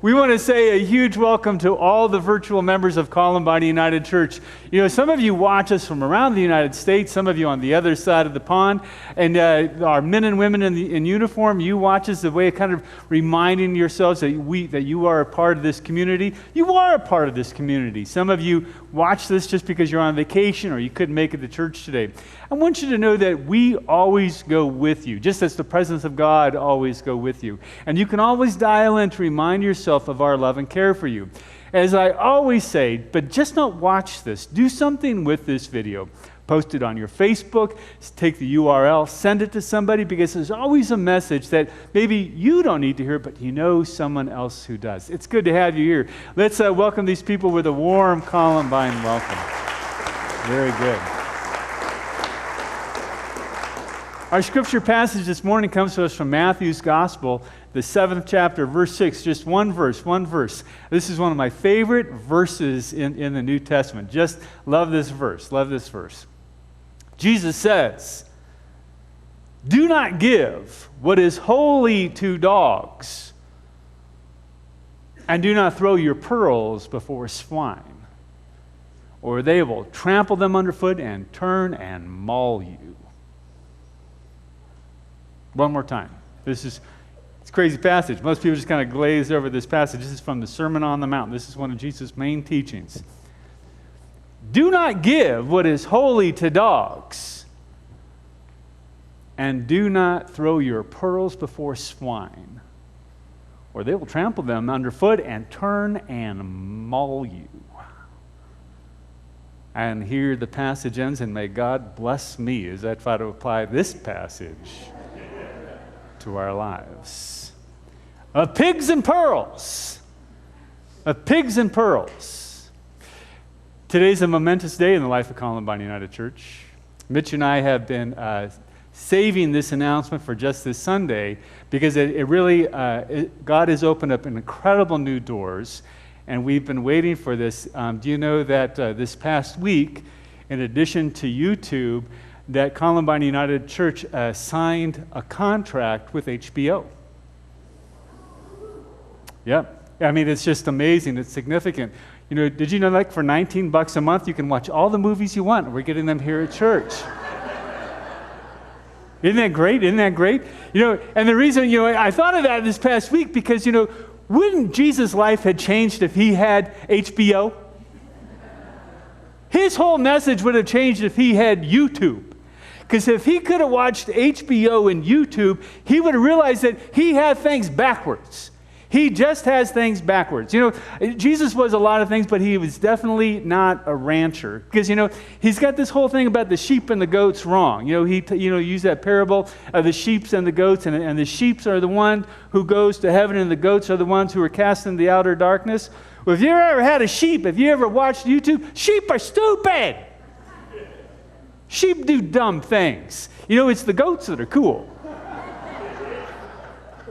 We want to say a huge welcome to all the virtual members of Columbine United Church. You know, some of you watch us from around the United States, some of you on the other side of the pond, and our men and women in uniform, you watch us the way of kind of reminding yourselves that you are a part of this community. You are a part of this community. Some of you watch this just because you're on vacation or you couldn't make it to church today. I want you to know that we always go with you, just as the presence of God always go with you. And you can always dial in to remind yourself of our love and care for you. As I always say, but just not watch this. Do something with this video. Post it on your Facebook, take the URL, send it to somebody, because there's always a message that maybe you don't need to hear, but you know someone else who does. It's good to have you here. Let's welcome these people with a warm Columbine welcome. Very good. Our scripture passage this morning comes to us from Matthew's Gospel, the 7th chapter, verse 6, just one verse. This is one of my favorite verses in the New Testament. Just love this verse. Jesus says, "Do not give what is holy to dogs, and do not throw your pearls before swine, or they will trample them underfoot and turn and maul you." One more time. It's a crazy passage. Most people just kind of glaze over this passage. This is from the Sermon on the Mount. This is one of Jesus' main teachings. Do not give what is holy to dogs, and do not throw your pearls before swine, or they will trample them underfoot and turn and maul you. And here the passage ends, and may God bless me as I try to apply this passage to our lives. Of pigs and pearls. Of pigs and pearls. Today's a momentous day in the life of Columbine United Church. Mitch and I have been saving this announcement for just this Sunday because it really, God has opened up incredible new doors, and we've been waiting for this. Do you know that this past week, in addition to YouTube, that Columbine United Church signed a contract with HBO. Yep. I mean, it's just amazing. It's significant. You know, did you know, like, for $19 a month, you can watch all the movies you want? We're getting them here at church. Isn't that great? You know, and the reason, I thought of that this past week because, wouldn't Jesus' life have changed if he had HBO? His whole message would have changed if he had YouTube. Because if he could have watched HBO and YouTube, he would have realized that he had things backwards. He just has things backwards. Jesus was a lot of things, but he was definitely not a rancher. Because, he's got this whole thing about the sheep and the goats wrong. He used that parable of the sheep and the goats, and the sheep are the one who goes to heaven, and the goats are the ones who are cast into the outer darkness. Well, if you ever had a sheep, if you ever watched YouTube, sheep are stupid. Sheep do dumb things. It's the goats that are cool.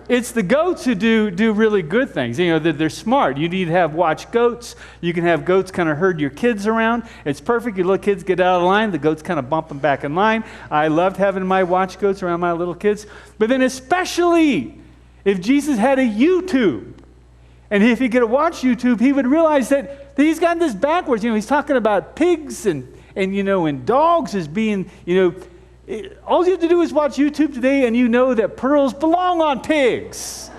It's the goats who do really good things. They're smart. You need to have watch goats. You can have goats kind of herd your kids around. It's perfect. Your little kids get out of line. The goats kind of bump them back in line. I loved having my watch goats around my little kids. But then especially if Jesus had a YouTube, and if he could watch YouTube, he would realize that he's gotten this backwards. He's talking about pigs and dogs as being, all you have to do is watch YouTube today and you know that pearls belong on pigs.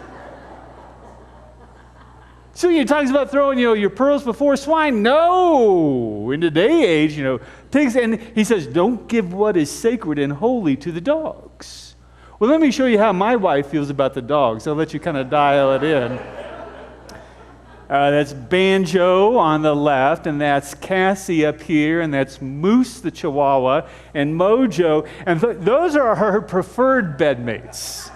So he talks about throwing, your pearls before swine. No! In today's age, pigs, and he says, don't give what is sacred and holy to the dogs. Well, let me show you how my wife feels about the dogs. I'll let you kind of dial it in. That's Banjo on the left, and that's Cassie up here, and that's Moose the Chihuahua, and Mojo, and those are her preferred bedmates.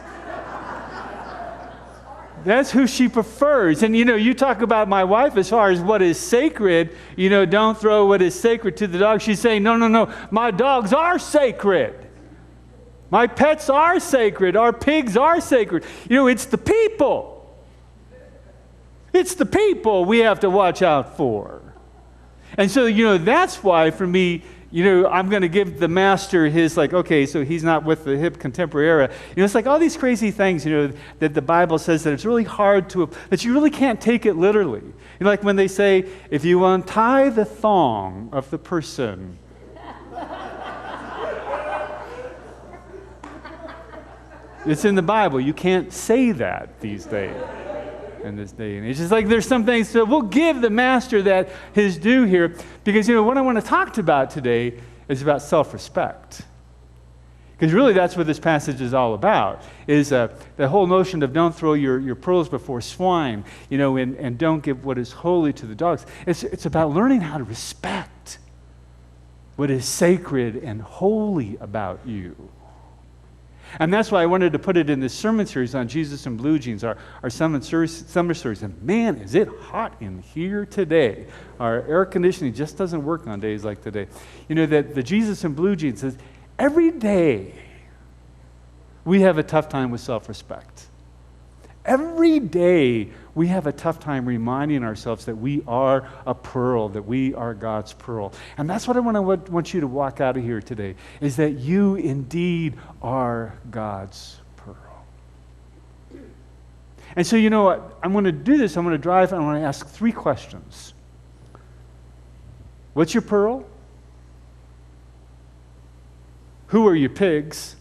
That's who she prefers. And you talk about my wife as far as what is sacred, don't throw what is sacred to the dog. She's saying, no, my dogs are sacred. My pets are sacred. Our pigs are sacred. It's the people. It's the people we have to watch out for. And so, that's why for me, I'm going to give the master his, like, okay, so he's not with the hip contemporary era. It's like all these crazy things, that the Bible says that it's really hard that you really can't take it literally. Like when they say, if you untie the thong of the person, it's in the Bible. You can't say that these days. In this day and age. It's like there's some things, so we'll give the master that his due here, because what I want to talk about today is about self-respect. Because really that's what this passage is all about, is the whole notion of don't throw your pearls before swine, and don't give what is holy to the dogs. It's about learning how to respect what is sacred and holy about you. And that's why I wanted to put it in this sermon series on Jesus in Blue Jeans, our summer series. And man, is it hot in here today. Our air conditioning just doesn't work on days like today. That the Jesus in Blue Jeans says, every day we have a tough time with self-respect. Every day we have a tough time reminding ourselves that we are a pearl, that we are God's pearl. And that's what I want you to walk out of here today, is that you indeed are God's pearl. And so what? I'm going to do this. I'm going to drive and I'm going to ask 3 questions. What's your pearl? Who are your pigs?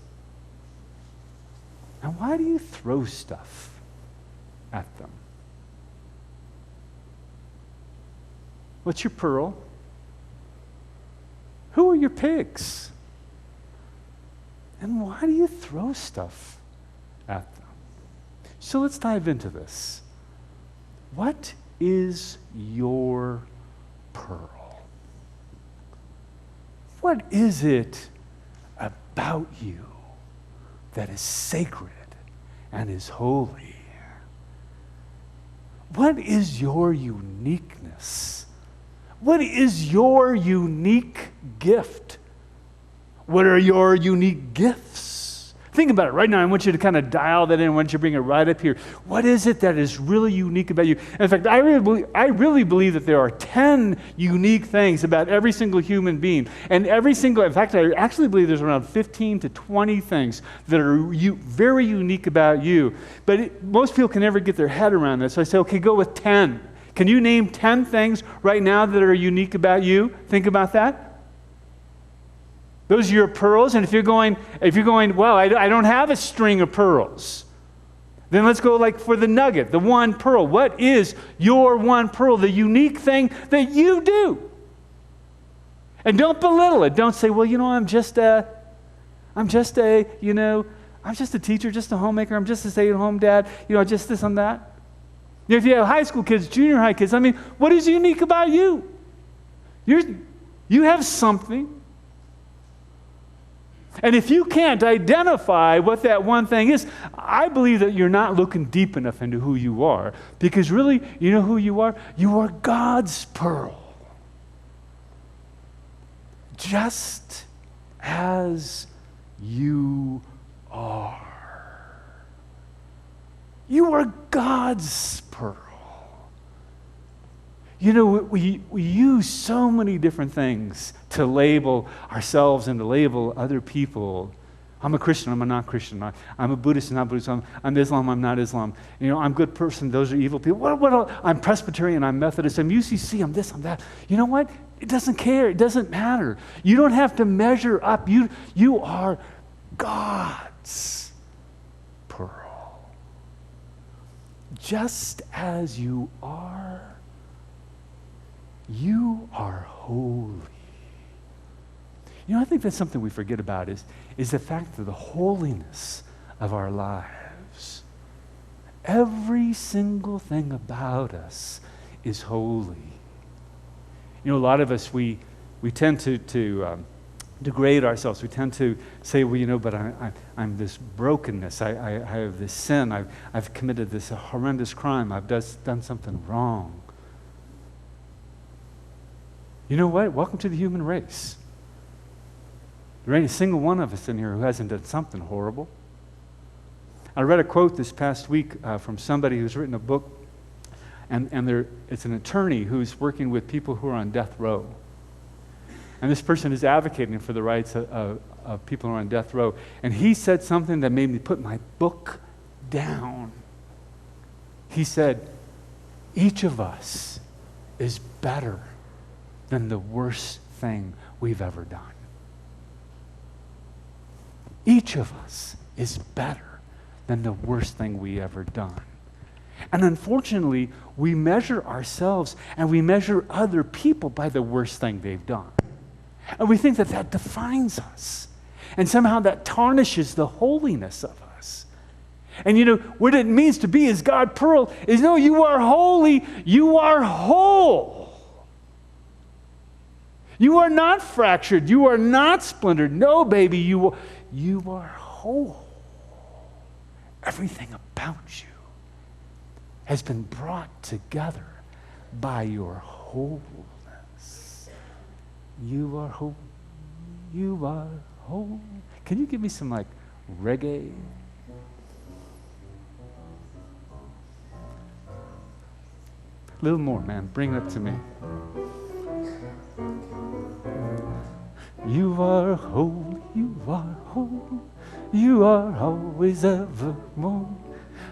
And why do you throw stuff at them? What's your pearl? Who are your pigs? And why do you throw stuff at them? So let's dive into this. What is your pearl? What is it about you that is sacred and is holy? What is your uniqueness? What is your unique gift? What are your unique gifts? Think about it right now. I want you to kind of dial that in. I want you to bring it right up here. What is it that is really unique about you? In fact, I really believe that there are 10 unique things about every single human being. And in fact, I actually believe there's around 15 to 20 things that are very unique about you. But most people can never get their head around this. So I say, okay, go with 10. Can you name 10 things right now that are unique about you? Think about that. Those are your pearls. And if you're going, well, I don't have a string of pearls, then let's go like for the nugget, the one pearl. What is your one pearl, the unique thing that you do? And don't belittle it. Don't say, well, I'm just a teacher, just a homemaker. I'm just a stay-at-home dad. Just this and that. If you have high school kids, junior high kids, what is unique about you? You have something. And if you can't identify what that one thing is, I believe that you're not looking deep enough into who you are. Because really, you know who you are? You are God's pearl. Just as you are. You are God's pearl. We use so many different things to label ourselves and to label other people. I'm a Christian, I'm a not Christian. I'm a Buddhist, I'm not Buddhist. I'm Islam, I'm not Islam. I'm a good person, those are evil people. I'm Presbyterian, I'm Methodist, I'm UCC, I'm this, I'm that. You know what? It doesn't care. It doesn't matter. You don't have to measure up. You are God's pearl. Just as you are holy. I think that's something we forget about is the fact of the holiness of our lives. Every single thing about us is holy. A lot of us, we tend to degrade ourselves. We tend to say, well, but I'm this brokenness. I have this sin. I've committed this horrendous crime. I've done something wrong. You know what? Welcome to the human race. There ain't a single one of us in here who hasn't done something horrible. I read a quote this past week from somebody who's written a book, and it's an attorney who's working with people who are on death row. And this person is advocating for the rights of people who are on death row. And he said something that made me put my book down. He said, each of us is better than the worst thing we've ever done. Each of us is better than the worst thing we ever done. And unfortunately, we measure ourselves and we measure other people by the worst thing they've done. And we think that that defines us. And somehow that tarnishes the holiness of us. And you know, what it means to be as God pearl is, no, you are holy, you are whole. You are not fractured, you are not splintered. No, baby, you are whole. Everything about you has been brought together by your wholeness. You are whole. You are whole. Can you give me some like reggae? A little more, man. Bring it up to me. You are whole. You are whole. You are always evermore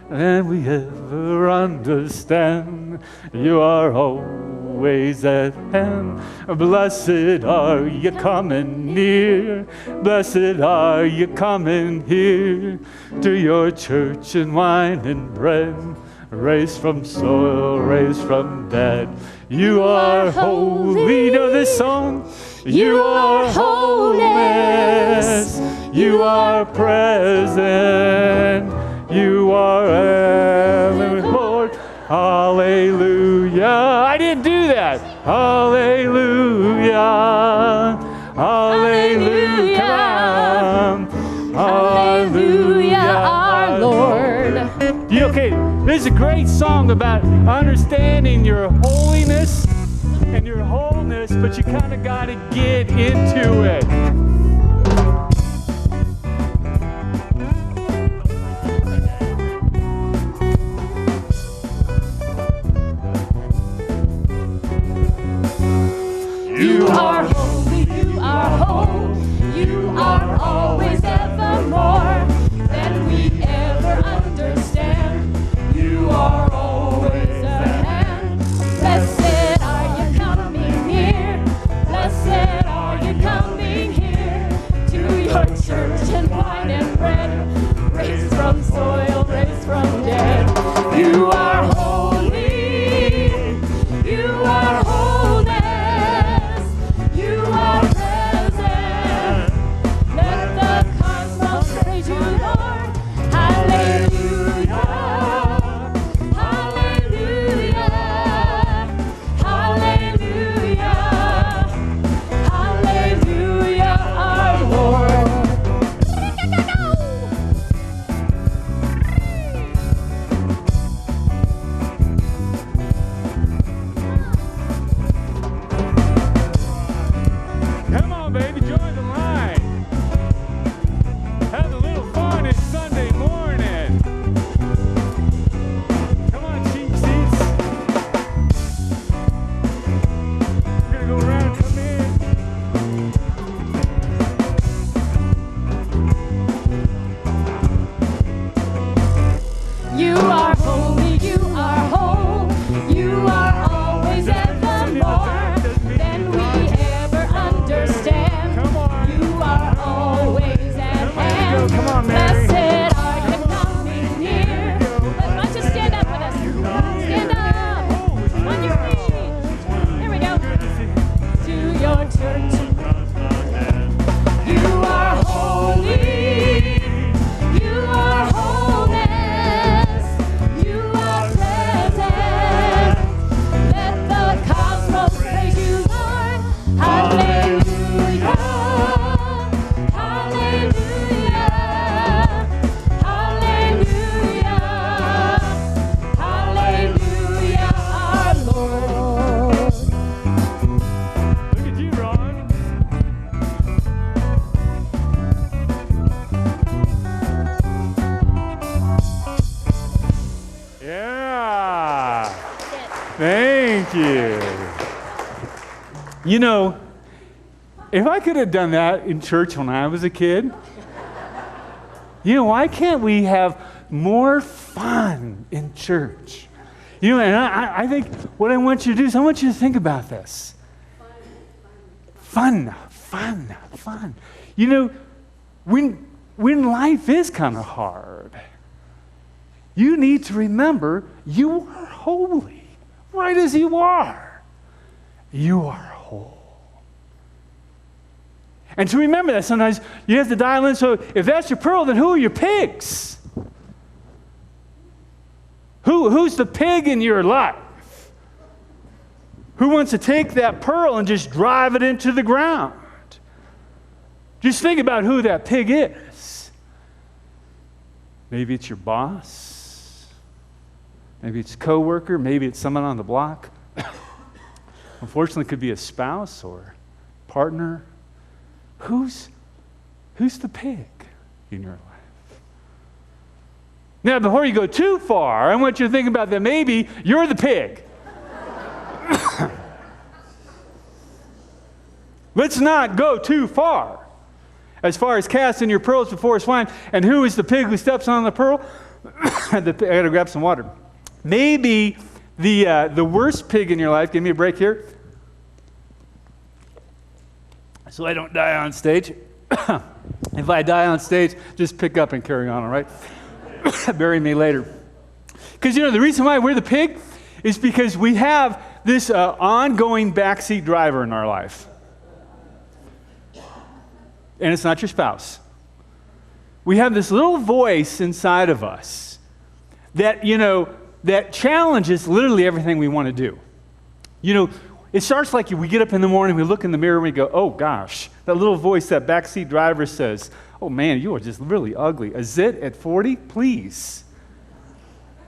than we ever understand. You are always at hand. Blessed are you coming near. Blessed are you coming here to your church and wine and bread, raised from soil, raised from dead. You are holy. You know this song? You are wholeness. You are present. You are Lord. Hallelujah. I didn't do that. Hallelujah. Hallelujah. Come on. Hallelujah, our Lord. Okay, this is a great song about understanding your holiness and your wholeness, but you kind of got to get into it. You are holy, you are whole, you are always evermore than we ever understand. You are always at hand. Blessed are you coming here. Blessed are you coming here to your church and wine and bread, raised from soil, raised from dead. You are holy, you are wholeness, you are present. Let the cosmos praise you, Lord. Hallelujah, hallelujah, hallelujah, hallelujah, our Lord. Come on, baby, join the line. Have a little fun. It's Sunday morning. Come on, cheap seats. We're gonna go around, come in. You are holy, you are whole, you are always evermore than we ever understand. Come on. You are always at hand. Come on, Mary. Blessed are you coming near. Why don't you stand up with us? Stand up on your feet. There we go. To your church. You are holy. You are wholeness. You are present. Let the cosmos praise you, Lord. Hallelujah. Hallelujah. Hallelujah. Hallelujah, our Lord. Look at you, Ron. Yeah. Thank you. You know, if I could have done that in church when I was a kid, why can't we have more fun in church? And I think what I want you to do is I want you to think about this. Fun. When life is kind of hard, you need to remember you are holy, right as you are. You are whole. And to remember that, sometimes you have to dial in. So if that's your pearl, then who are your pigs? Who's the pig in your life? Who wants to take that pearl and just drive it into the ground? Just think about who that pig is. Maybe it's your boss. Maybe it's a coworker. Maybe it's someone on the block. Unfortunately, it could be a spouse or partner. Who's the pig in your life? Now, before you go too far, I want you to think about that maybe you're the pig. Let's not go too far as casting your pearls before swine. And who is the pig who steps on the pearl? I got to grab some water. Maybe the worst pig in your life. Give me a break here, so I don't die on stage. If I die on stage, just pick up and carry on, all right? Bury me later. Because, the reason why we're the pig is because we have this ongoing backseat driver in our life. And it's not your spouse. We have this little voice inside of us that, that challenges literally everything we want to do. It starts like we get up in the morning, we look in the mirror, and we go, oh gosh, that little voice, that backseat driver says, oh man, you are just really ugly. A zit at 40? Please.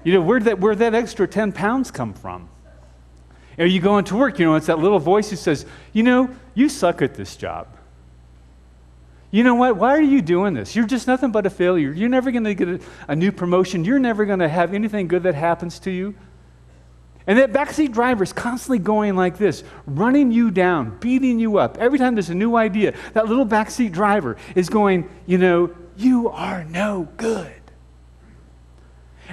Where'd that extra 10 pounds come from? Or you go into work, it's that little voice who says, you suck at this job. You know what? Why are you doing this? You're just nothing but a failure. You're never going to get a new promotion. You're never going to have anything good that happens to you. And that backseat driver is constantly going like this, running you down, beating you up. Every time there's a new idea, that little backseat driver is going, you are no good.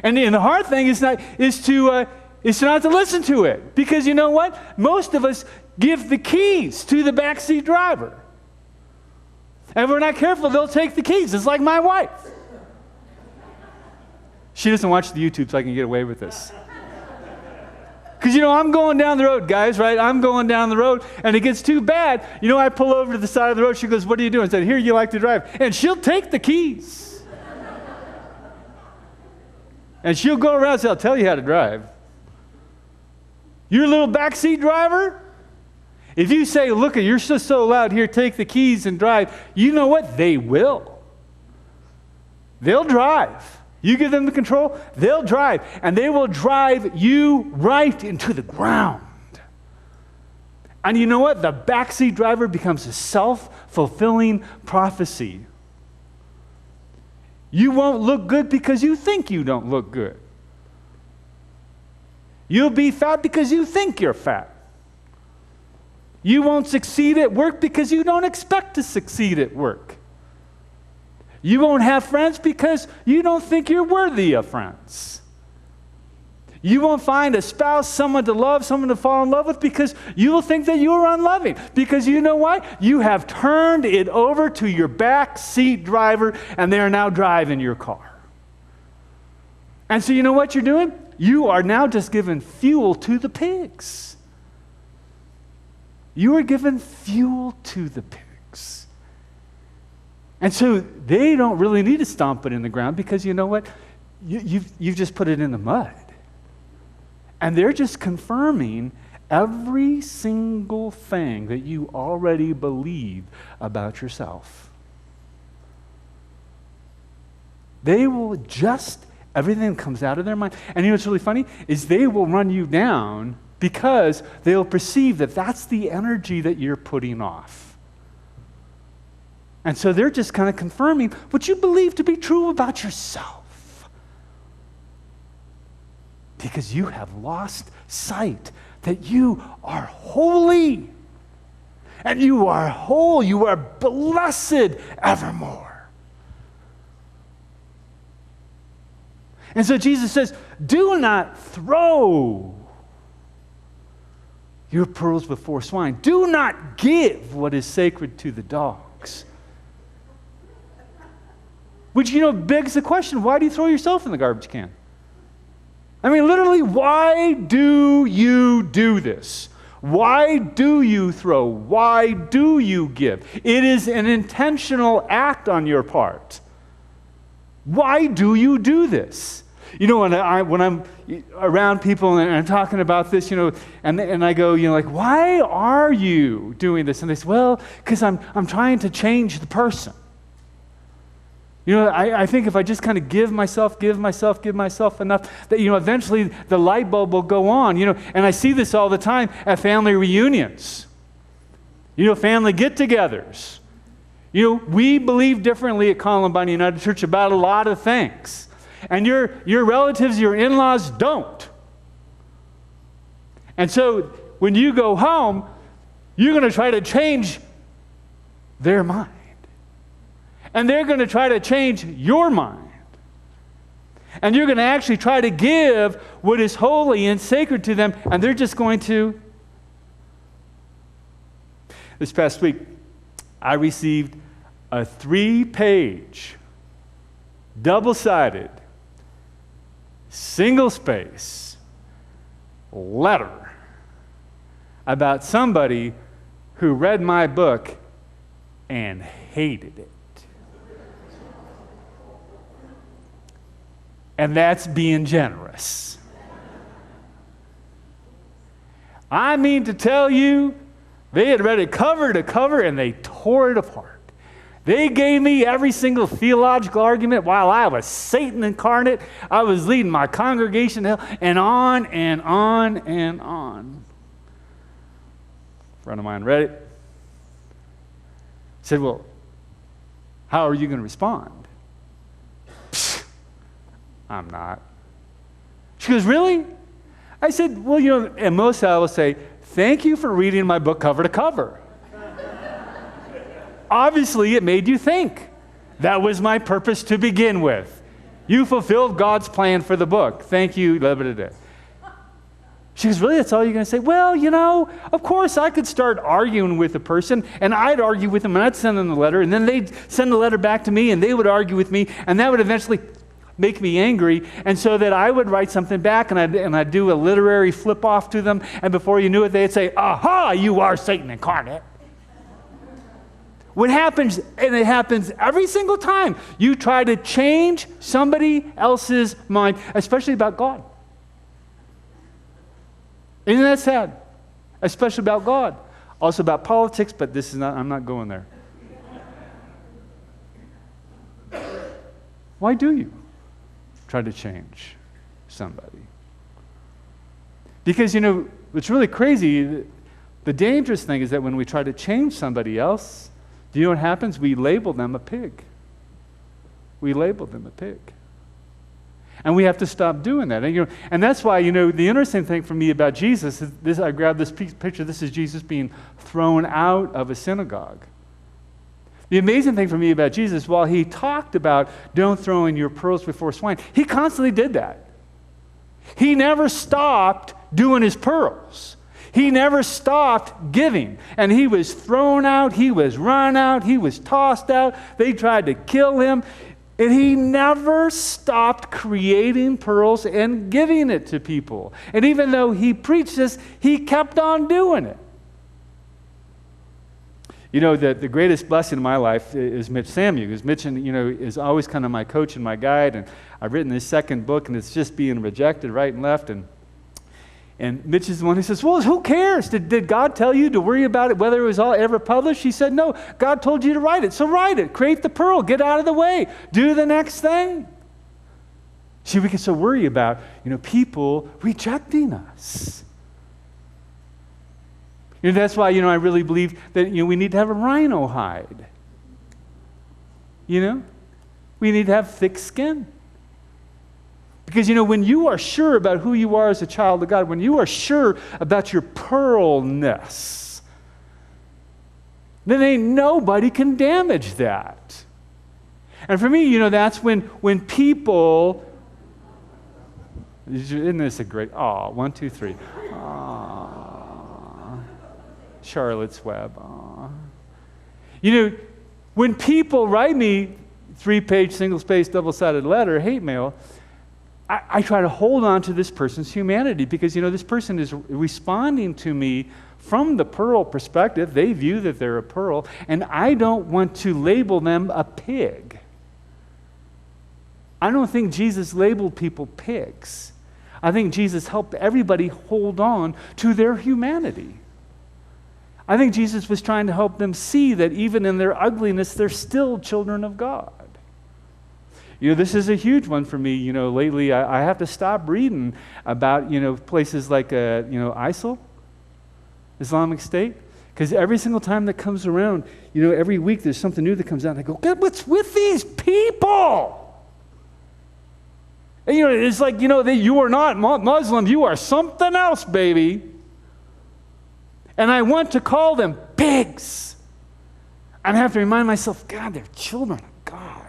And the hard thing is not to listen to it. Because you know what? Most of us give the keys to the backseat driver. And if we're not careful, they'll take the keys. It's like my wife. She doesn't watch the YouTube, so I can get away with this. Because, I'm going down the road, guys, right? I'm going down the road, and it gets too bad. I pull over to the side of the road. She goes, what are you doing? I said, here, you like to drive. And she'll take the keys. And she'll go around and say, I'll tell you how to drive. Your little backseat driver, if you say, look, you're just so loud, here, take the keys and drive, you know what? They will. They'll drive. You give them the control, they'll drive. And they will drive you right into the ground. And you know what? The backseat driver becomes a self-fulfilling prophecy. You won't look good because you think you don't look good. You'll be fat because you think you're fat. You won't succeed at work because you don't expect to succeed at work. You won't have friends because you don't think you're worthy of friends. You won't find a spouse, someone to love, someone to fall in love with because you will think that you are unloving. Because you know what? You have turned it over to your back seat driver and they are now driving your car. And so you know what you're doing? You are now just giving fuel to the pigs. You are giving fuel to the pigs. And so they don't really need to stomp it in the ground because you know what? You've just put it in the mud. And they're just confirming every single thing that you already believe about yourself. They will just, everything that comes out of their mind. And you know what's really funny? Is they will run you down because they'll perceive that that's the energy that you're putting off. And so they're just kind of confirming what you believe to be true about yourself. Because you have lost sight that you are holy. And you are whole, you are blessed evermore. And so Jesus says, do not throw your pearls before swine. Do not give what is sacred to the dogs. Which, begs the question, why do you throw yourself in the garbage can? I mean, literally, why do you do this? Why do you throw? Why do you give? It is an intentional act on your part. Why do you do this? When I'm around people and I'm talking about this, and I go, like, why are you doing this? And they say, well, because I'm trying to change the person. I think if I just kind of give myself enough, that, eventually the light bulb will go on, and I see this all the time at family reunions, family get-togethers. We believe differently at Columbine United Church about a lot of things. And your relatives, your in-laws don't. And so when you go home, you're going to try to change their mind. And they're going to try to change your mind. And you're going to actually try to give what is holy and sacred to them, and they're just going to. This past week, I received a 3-page, double-sided, single-space letter about somebody who read my book and hated it. And that's being generous. I mean to tell you, they had read it cover to cover and they tore it apart. They gave me every single theological argument while I was Satan incarnate. I was leading my congregation to hell, and on and on and on. A friend of mine read it. Said, well, how are you going to respond? I'm not. She goes, really? I said, well, and most I will say, thank you for reading my book cover to cover. Obviously, it made you think. That was my purpose to begin with. You fulfilled God's plan for the book. Thank you. She goes, really? That's all you're going to say? Well, of course, I could start arguing with a person, and I'd argue with them, and I'd send them the letter, and then they'd send the letter back to me, and they would argue with me, and that would eventually make me angry, and so that I would write something back, and I'd do a literary flip-off to them, and before you knew it, they'd say, aha, you are Satan incarnate. What happens, and it happens every single time, you try to change somebody else's mind, especially about God. Isn't that sad? Especially about God. Also about politics, but I'm not going there. Why do you try to change somebody? Because, what's really crazy, the dangerous thing is that when we try to change somebody else, do you know what happens? We label them a pig. We label them a pig. And we have to stop doing that. And that's why, the interesting thing for me about Jesus is this. I grabbed this picture. This is Jesus being thrown out of a synagogue. The amazing thing for me about Jesus, while he talked about don't throw in your pearls before swine, he constantly did that. He never stopped doing his pearls. He never stopped giving. And he was thrown out, he was run out, he was tossed out. They tried to kill him. And he never stopped creating pearls and giving it to people. And even though he preached this, he kept on doing it. The greatest blessing in my life is Mitch Samuel, because Mitch, is always kind of my coach and my guide. And I've written this second book, and it's just being rejected right and left. And Mitch is the one who says, well, who cares? Did God tell you to worry about it, whether it was all ever published? He said, no, God told you to write it. So write it. Create the pearl. Get out of the way. Do the next thing. See, we get so worried about, people rejecting us. That's why, I really believe that, we need to have a rhino hide. We need to have thick skin. Because, when you are sure about who you are as a child of God, when you are sure about your pearlness, then ain't nobody can damage that. And for me, that's when people, isn't this a great, 1, 2, 3. Charlotte's Web. When people write me 3-page, single-spaced, double-sided letter, hate mail, I try to hold on to this person's humanity because, this person is responding to me from the pearl perspective. They view that they're a pearl, and I don't want to label them a pig. I don't think Jesus labeled people pigs. I think Jesus helped everybody hold on to their humanity. I think Jesus was trying to help them see that even in their ugliness, they're still children of God. This is a huge one for me. Lately I have to stop reading about, places like, ISIL, Islamic State, because every single time that comes around, every week there's something new that comes out, and I go, God, what's with these people? And, it's like, that you are not Muslim, you are something else, baby. And I want to call them pigs. And I have to remind myself, God, they're children of God.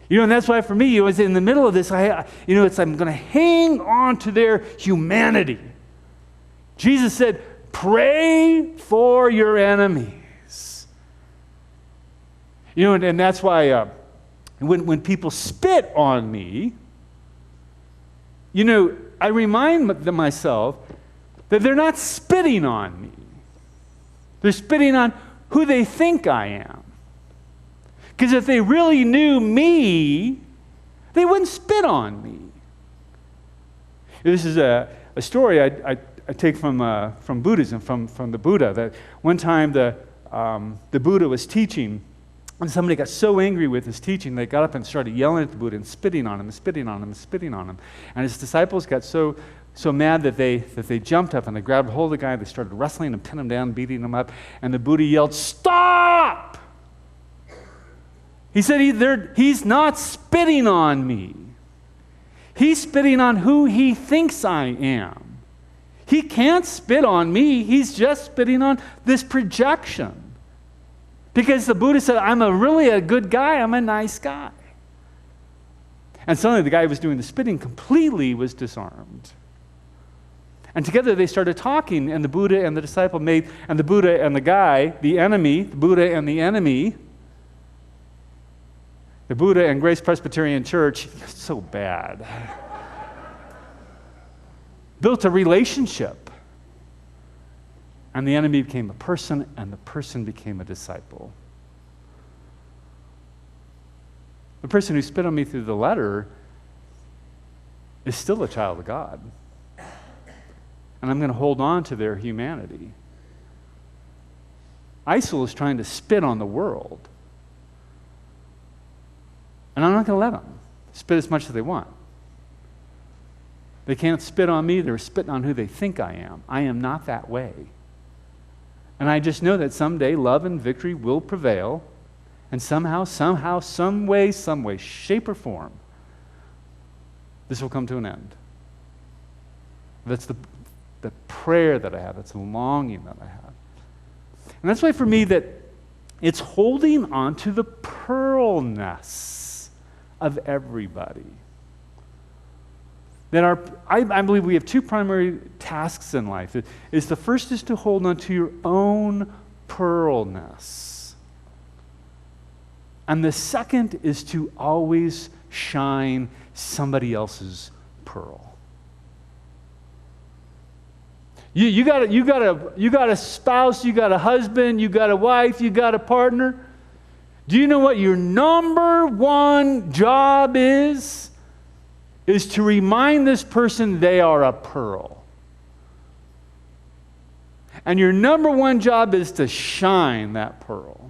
And that's why for me, it was in the middle of this, I'm going to hang on to their humanity. Jesus said, pray for your enemies. And that's why when people spit on me, I remind myself that they're not spitting on me. They're spitting on who they think I am. Because if they really knew me, they wouldn't spit on me. This is a story I take from Buddhism, from the Buddha, that one time the Buddha was teaching, and somebody got so angry with his teaching, they got up and started yelling at the Buddha and spitting on him and spitting on him and spitting on him. And his disciples got so mad that they jumped up and they grabbed hold of the guy, they started wrestling and pinning him down, beating him up, and the Buddha yelled, "Stop!" He said, he's not spitting on me. He's spitting on who he thinks I am. He can't spit on me. He's just spitting on this projection. Because the Buddha said, I'm really a good guy. I'm a nice guy. And suddenly the guy who was doing the spitting completely was disarmed. And together they started talking, and the Buddha and the disciple and the Buddha and the guy, the enemy, the Buddha and the enemy, the Buddha and Grace Presbyterian Church, so bad, built a relationship. And the enemy became a person, and the person became a disciple. The person who spit on me through the letter is still a child of God. And I'm going to hold on to their humanity. ISIL is trying to spit on the world. And I'm not going to let them spit as much as they want. They can't spit on me. They're spitting on who they think I am. I am not that way. And I just know that someday love and victory will prevail. And somehow, some way, shape or form, this will come to an end. That's the prayer that I have. That's the longing that I have. And that's why for me that it's holding on to the pearlness of everybody. That I believe we have two primary tasks in life. The first is to hold on to your own pearlness. And the second is to always shine somebody else's pearl. You got a spouse, you got a husband, you got a wife, you got a partner. Do you know what your number one job is? Is to remind this person they are a pearl. And your number one job is to shine that pearl.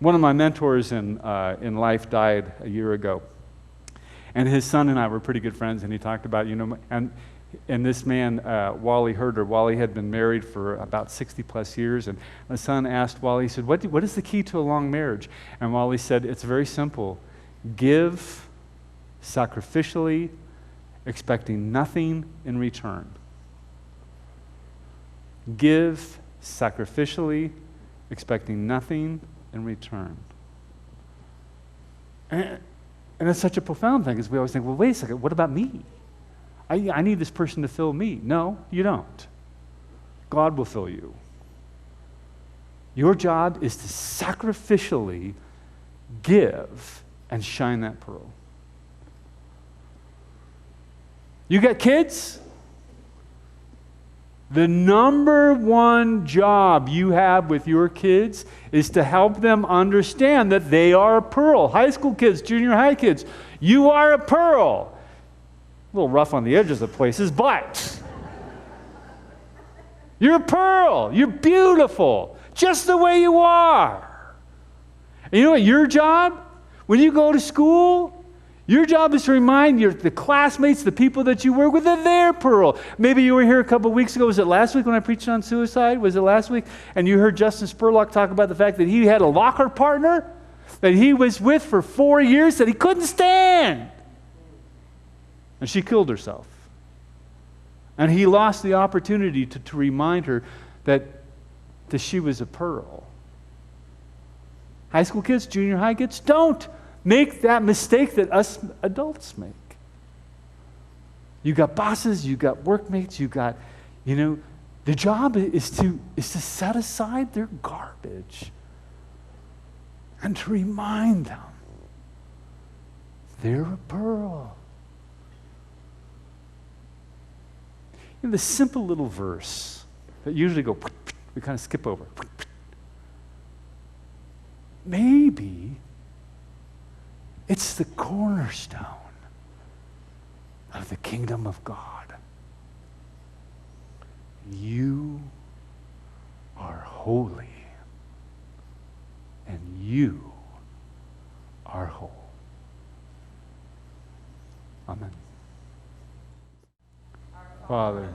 One of my mentors in life died a year ago. And his son and I were pretty good friends, and he talked about, and this man, Wally Herder, Wally had been married for about 60 plus years, and the son asked Wally, he said, what is the key to a long marriage? And Wally said, it's very simple. Give sacrificially, expecting nothing in return. Give sacrificially, expecting nothing in return. And it's such a profound thing, because we always think, well, wait a second, what about me? I need this person to fill me. No, you don't. God will fill you. Your job is to sacrificially give and shine that pearl. You got kids? The number one job you have with your kids is to help them understand that they are a pearl. High school kids, junior high kids, you are a pearl. A little rough on the edges of places, but you're a pearl. You're beautiful, just the way you are. And you know what your job? When you go to school, your job is to remind the classmates, the people that you work with, that they're pearl. Maybe you were here a couple of weeks ago. Was it last week when I preached on suicide? Was it last week? And you heard Justin Spurlock talk about the fact that he had a locker partner that he was with for 4 years that he couldn't stand. And she killed herself. And he lost the opportunity to remind her that she was a pearl. High school kids, junior high kids, don't make that mistake that us adults make. You got bosses, you got workmates, you got, the job is to set aside their garbage and to remind them they're a pearl. The simple little verse that usually we kind of skip over. Maybe it's the cornerstone of the kingdom of God. You are holy, and you are whole. Amen. Father,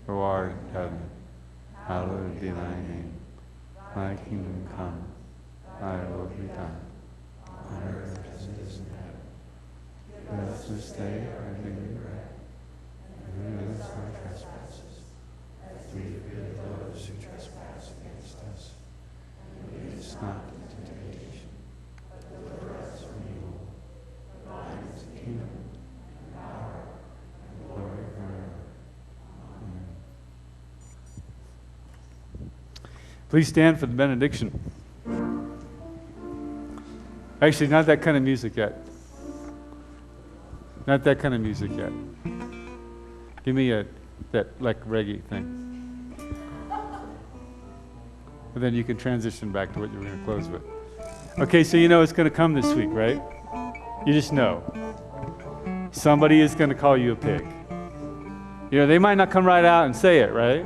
who art in heaven, hallowed be thy name. Thy kingdom come, thy will be done, on earth as it is in heaven. Give us this day our daily bread, and forgive us our trespasses, as we forgive those who trespass against us. And lead us not into temptation, but deliver us from evil. For thine is the kingdom, and the power, and the glory forever. Amen. Please stand for the benediction. Actually, not that kind of music yet. Not that kind of music yet. Give me that like reggae thing. And then you can transition back to what you were going to close with. Okay, so you know it's going to come this week, right? You just know. Somebody is going to call you a pig. They might not come right out and say it, right?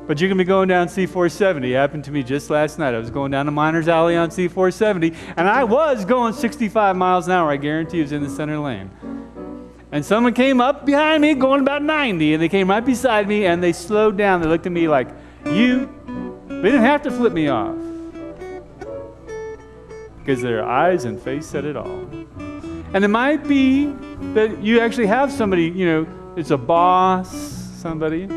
But you can be going down C-470. It happened to me just last night. I was going down to Miners Alley on C-470, and I was going 65 miles an hour. I guarantee it was in the center lane. And someone came up behind me going about 90, and they came right beside me, and they slowed down. They looked at me like, they didn't have to flip me off. Because their eyes and face said it all. And it might be that you actually have somebody, it's a boss, somebody.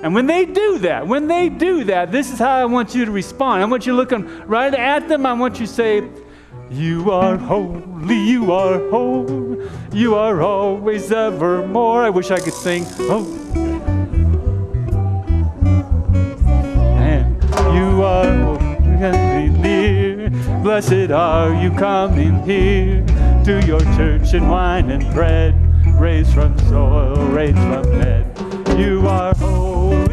And when they do that, this is how I want you to respond. I want you looking right at them. I want you to say, you are holy, you are whole, you are always evermore. I wish I could sing. Oh. And you are holy, near. Blessed are you coming here to your church in wine and bread, raised from soil, raised from bed. You are holy.